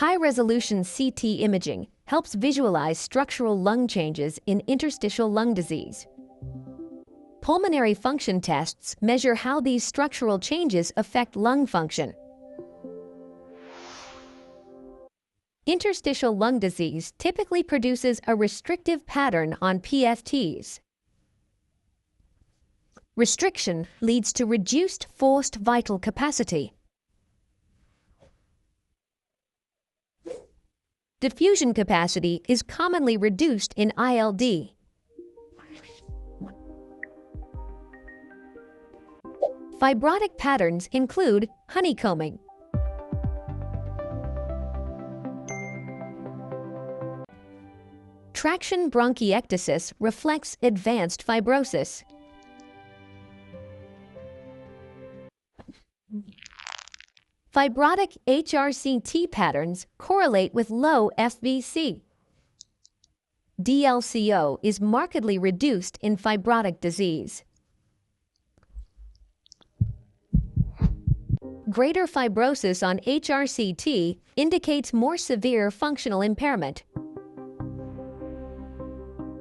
High-resolution CT imaging helps visualize structural lung changes in interstitial lung disease. Pulmonary function tests measure how these structural changes affect lung function. Interstitial lung disease typically produces a restrictive pattern on PFTs. Restriction leads to reduced forced vital capacity. Diffusion capacity is commonly reduced in ILD. Fibrotic patterns include honeycombing, traction bronchiectasis reflects advanced fibrosis. Fibrotic HRCT patterns correlate with low FVC. DLCO is markedly reduced in fibrotic disease. Greater fibrosis on HRCT indicates more severe functional impairment.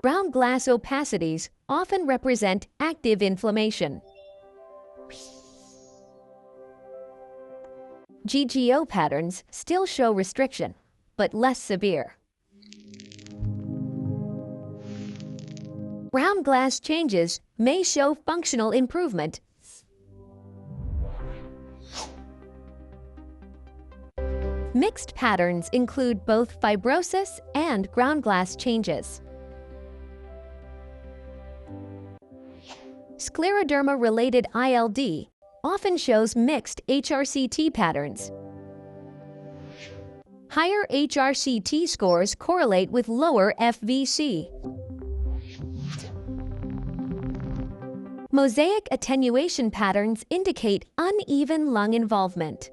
Ground glass opacities often represent active inflammation. GGO patterns still show restriction, but less severe. Ground glass changes may show functional improvement. Mixed patterns include both fibrosis and ground glass changes. Scleroderma-related ILD often shows mixed HRCT patterns. Higher HRCT scores correlate with lower FVC. Mosaic attenuation patterns indicate uneven lung involvement.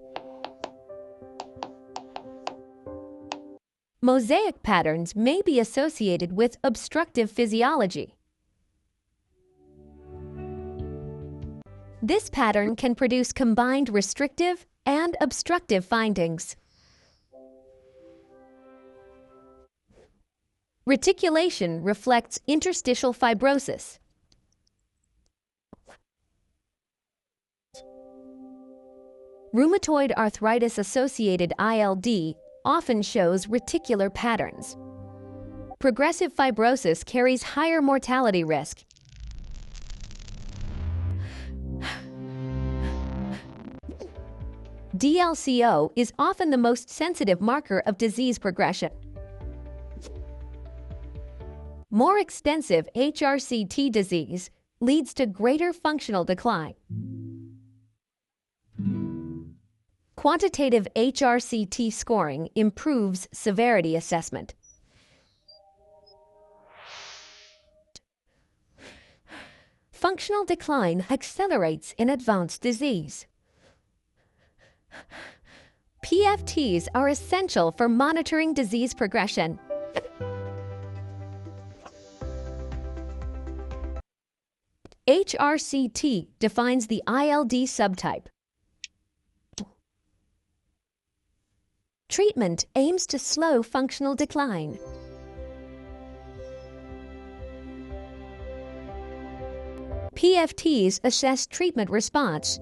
Mosaic patterns may be associated with obstructive physiology. This pattern can produce combined restrictive and obstructive findings. Reticulation reflects interstitial fibrosis. Rheumatoid arthritis-associated ILD often shows reticular patterns. Progressive fibrosis carries higher mortality risk. DLCO is often the most sensitive marker of disease progression. More extensive HRCT disease leads to greater functional decline. Quantitative HRCT scoring improves severity assessment. Functional decline accelerates in advanced disease. PFTs are essential for monitoring disease progression. HRCT defines the ILD subtype. Treatment aims to slow functional decline. PFTs assess treatment response.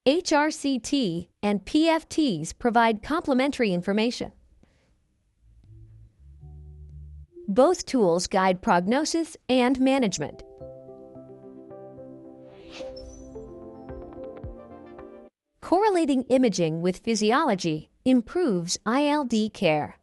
HRCT and PFTs provide complementary information. Both tools guide prognosis and management. Correlating imaging with physiology improves ILD care.